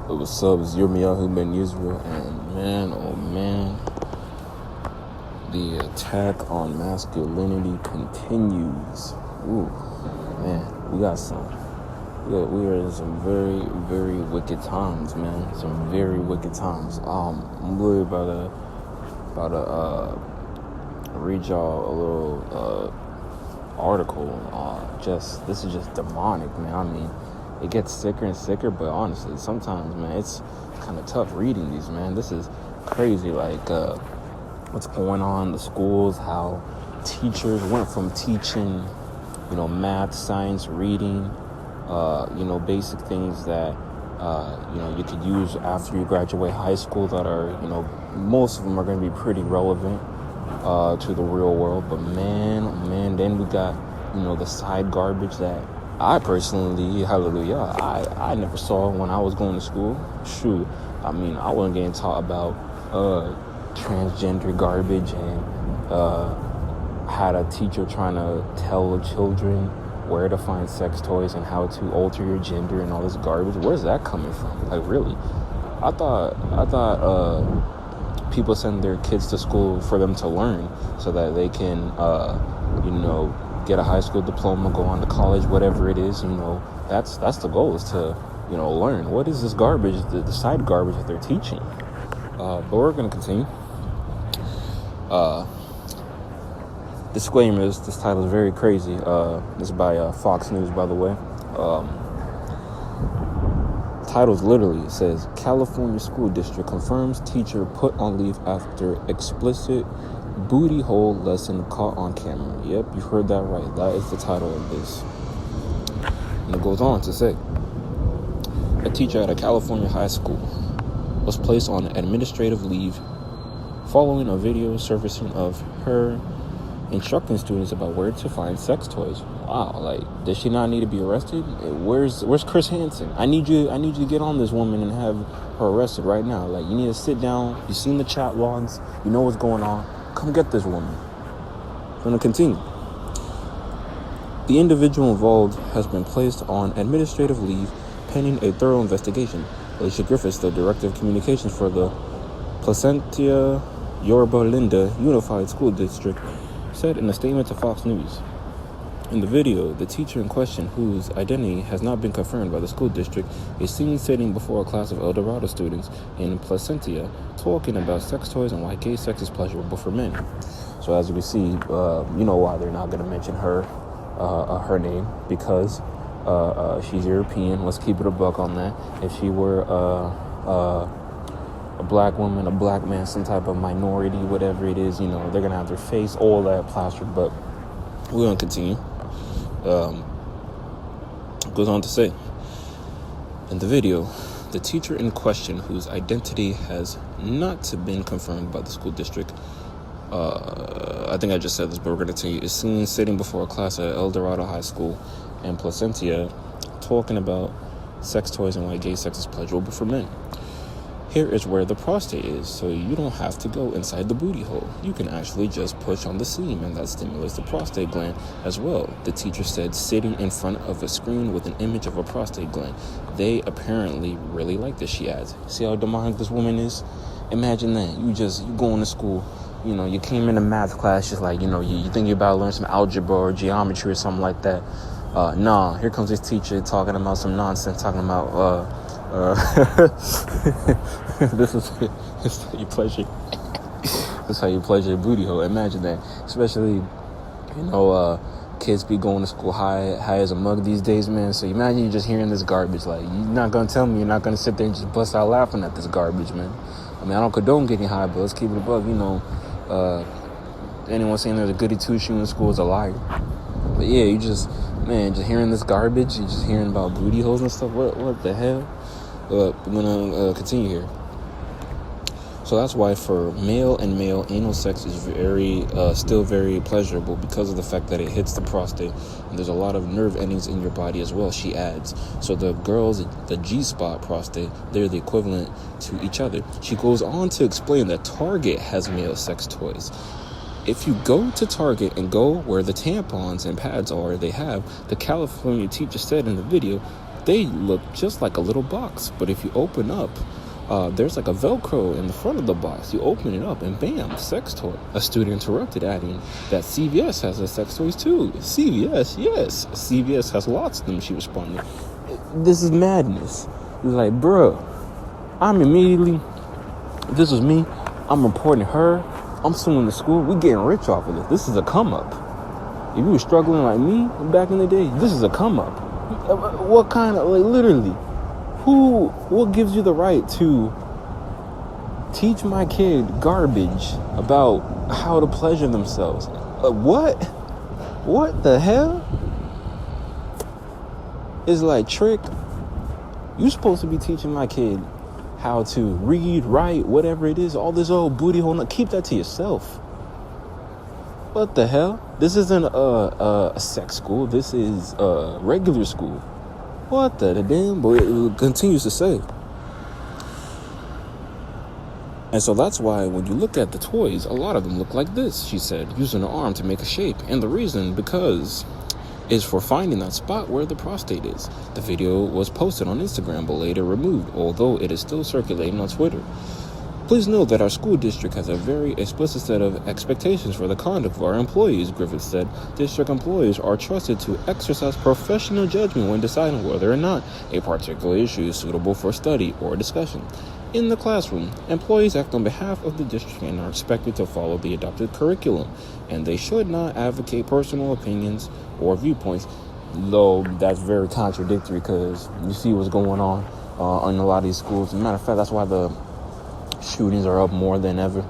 What's up? It's Yirmiyahu Ben Israel, and man, oh man, the attack on masculinity continues. Ooh, man, we are in some very, very wicked times, man. Some very wicked times. I'm really about to read y'all a little article. This is just demonic, man. I mean, it gets sicker and sicker, but honestly, sometimes, man, it's kind of tough reading these, man. This is crazy, like what's going on in the schools, how teachers went from teaching, math, science, reading, basic things that, you could use after you graduate high school that are, most of them are going to be pretty relevant to the real world. But man, then we got, the side garbage that I personally, hallelujah, I never saw when I was going to school. Shoot, I mean, I wasn't getting taught about transgender garbage and had a teacher trying to tell children where to find sex toys and how to alter your gender and all this garbage. Where's that coming from? Like, really? I thought people send their kids to school for them to learn so that they can, get a high school diploma, go on to college, whatever it is. That's the goal, is to, learn. What is this garbage, the side garbage that they're teaching? But we're going to continue. Disclaimers, this title is very crazy. This is by Fox News, by the way. Titles literally, it says, California School District confirms teacher put on leave after explicit booty hole lesson caught on camera. Yep, you heard that right. That is the title of this. And it goes on to say, a teacher at a California high school was placed on administrative leave following a video surfacing of her instructing students about where to find sex toys. Wow, like, does she not need to be arrested? Where's Chris Hansen? I need you to get on this woman and have her arrested right now. Like, you need to sit down. You've seen the chat logs. You know what's going on. Come get this woman. I'm going to continue. The individual involved has been placed on administrative leave pending a thorough investigation. Alicia Griffiths, the Director of Communications for the Placentia Yorba Linda Unified School District, said in a statement to Fox News. In the video, the teacher in question, whose identity has not been confirmed by the school district, is seen sitting before a class of El Dorado students in Placentia talking about sex toys and why gay sex is pleasurable for men. So as we see, you know why they're not going to mention her name, because she's European. Let's keep it a buck on that. If she were a black woman, a black man, some type of minority, whatever it is, they're going to have their face, all that plastered. But we're going to continue. Goes on to say, in the video, the teacher in question, whose identity has not been confirmed by the school district, I think I just said this, but we're going to continue, is seen sitting before a class at El Dorado High School in Placentia talking about sex toys and why gay sex is pleasurable for men. Here is where the prostate is, so you don't have to go inside the booty hole. You can actually just push on the seam, and that stimulates the prostate gland as well, the teacher said, sitting in front of a screen with an image of a prostate gland. They apparently really like this, she adds. See how demonic this woman is? Imagine that. You going to school, you came into math class just like, you think you're about to learn some algebra or geometry or something like that. Here comes this teacher talking about some nonsense, talking about, this is how you pleasure. This is how you pleasure your booty hole. Imagine that. Especially, kids be going to school high as a mug these days, man. So imagine you just hearing this garbage. Like, you're not gonna tell me you're not gonna sit there and just bust out laughing at this garbage, man. I mean, I don't condone getting high, but let's keep it above. Anyone saying there's a goody two shoe in school is a liar. But yeah, just hearing this garbage, you just hearing about booty holes and stuff. What the hell? I'm gonna continue here. So that's why for male anal sex is still very pleasurable, because of the fact that it hits the prostate, and there's a lot of nerve endings in your body as well, she adds. So the girls, the G-spot prostate, they're the equivalent to each other. She goes on to explain that Target has male sex toys. If you go to Target and go where the tampons and pads are, they have, the California teacher said in the video, They look just like a little box, but if you open up, there's like a Velcro in the front of the box. You open it up and bam, sex toy. A student interrupted, adding that CVS has a sex toys too. CVS, yes. CVS has lots of them, she responded. This is madness. It's like, bruh, if this was me, I'm reporting her. I'm suing the school. We getting rich off of this. This is a come up. If you were struggling like me back in the day, this is a come up. What kind of, like, literally, what gives you the right to teach my kid garbage about how to pleasure themselves? What the hell? It's like, trick, you supposed to be teaching my kid how to read, write, whatever it is, all this old booty hole. Keep that to yourself. What the hell? This isn't a sex school. This is a regular school. What the damn? But it continues to say. And so that's why when you look at the toys, a lot of them look like this, she said, using her arm to make a shape. And the reason, because is for finding that spot where the prostate is. The video was posted on Instagram but later removed, although it is still circulating on Twitter. Please note that our school district has a very explicit set of expectations for the conduct of our employees, Griffith said. District employees are trusted to exercise professional judgment when deciding whether or not a particular issue is suitable for study or discussion. In the classroom, employees act on behalf of the district and are expected to follow the adopted curriculum, and they should not advocate personal opinions or viewpoints, though that's very contradictory because you see what's going on in a lot of these schools. As a matter of fact, that's why the shootings are up more than ever,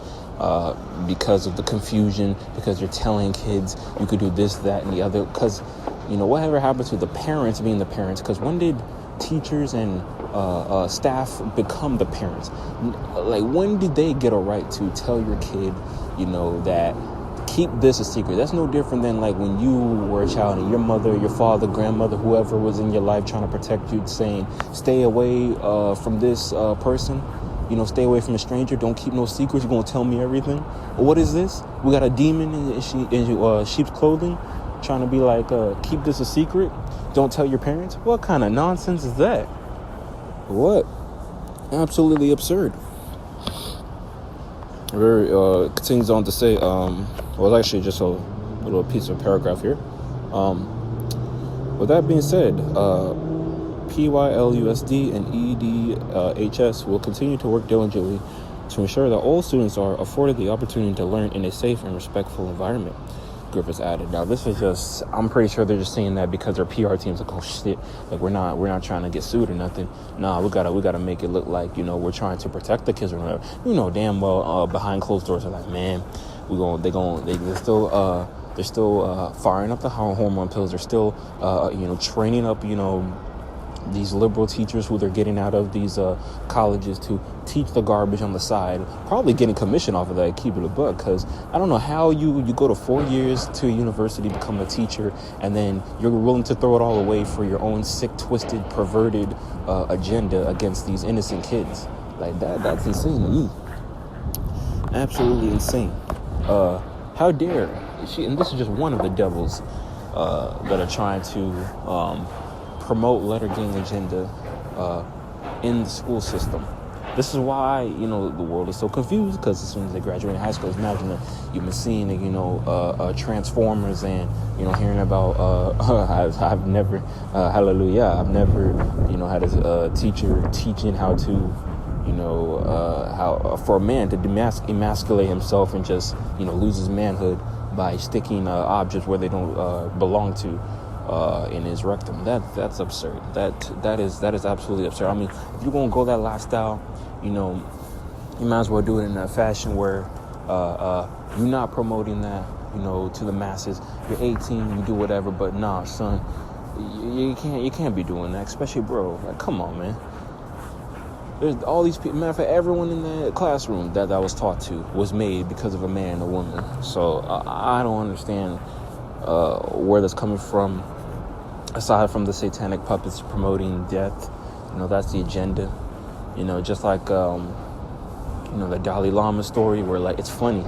because of the confusion, because you're telling kids you could do this, that, and the other, because, whatever happened to the parents being the parents, because when did teachers and staff become the parents? Like, when did they get a right to tell your kid, that keep this a secret? That's no different than like when you were a child and your mother, your father, grandmother, whoever was in your life trying to protect you, saying, stay away from this person. Stay away from a stranger. Don't keep no secrets. You're going to tell me everything. What is this? We got a demon in sheep's clothing trying to be like, keep this a secret. Don't tell your parents. What kind of nonsense is that? What? Absolutely absurd. Very continues on to say, well, actually just a little piece of paragraph here. With that being said, PYLUSD and EDHS will continue to work diligently to ensure that all students are afforded the opportunity to learn in a safe and respectful environment, Griffiths added. Now, this is just, I'm pretty sure they're just saying that because their PR team's like, oh shit, like we're not trying to get sued or nothing. Nah, we gotta make it look like, we're trying to protect the kids or whatever. Damn well, behind closed doors, they're like, man, they're still firing up the hormone pills. They're still, training up, these liberal teachers who they're getting out of these colleges to teach the garbage on the side, probably getting commission off of that, keep it a buck, because I don't know how you go to 4 years to a university, become a teacher, and then you're willing to throw it all away for your own sick, twisted, perverted agenda against these innocent kids. Like that's insane to me. Absolutely insane. How dare she, and this is just one of the devils that are trying to promote letter gang agenda in the school system. This is why, the world is so confused, because as soon as they graduate high school, imagine that you've been seeing, Transformers and, hearing about, I've never, I've never, had a teacher teaching how to, how for a man to emasculate himself and just, lose his manhood by sticking objects where they don't belong to. In his rectum. That's absurd. That is absolutely absurd. I mean, if you're gonna go that lifestyle, you might as well do it in a fashion where you're not promoting that, to the masses. You're 18, you do whatever, but nah, son, you can't be doing that, especially bro. Like, come on, man. There's all these people. Matter of fact, everyone in the classroom that I was taught to was made because of a man and a woman. So I don't understand where that's coming from. Aside from the satanic puppets promoting death, that's the agenda. Just like the Dalai Lama story, where like it's funny.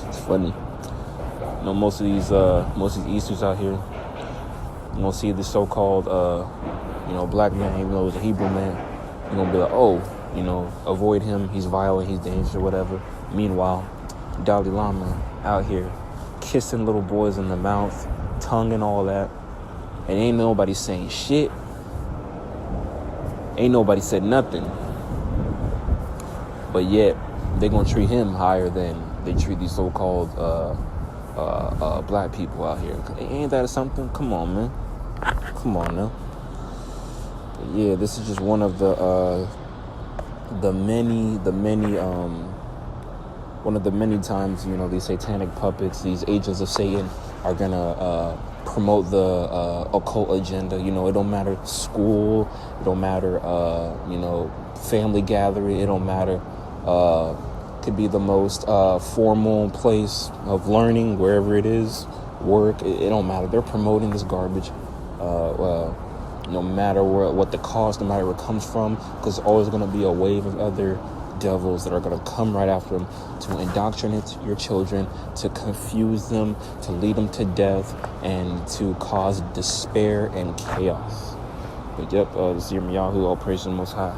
It's funny. Most of these Easters out here, You're going to see the so-called, black man, even though he's a Hebrew man. You're going to be like, oh, avoid him. He's violent. He's dangerous or whatever. Meanwhile, Dalai Lama out here kissing little boys in the mouth, tongue and all that. And ain't nobody saying shit. Ain't nobody said nothing. But yet, they're going to treat him higher than they treat these so-called black people out here. Ain't that something? Come on, man. Come on now. But yeah, this is just one of the many times, these satanic puppets, these agents of Satan are going to promote the occult agenda. It don't matter school, it don't matter, family gathering, it don't matter. Could be the most formal place of learning, wherever it is, work, it don't matter. They're promoting this garbage, no matter what the cost, no matter where it comes from, because there's always going to be a wave of other devils that are going to come right after them to indoctrinate your children, to confuse them, to lead them to death, and to cause despair and chaos. But yep, this is your Yahoo, all praise the Most High.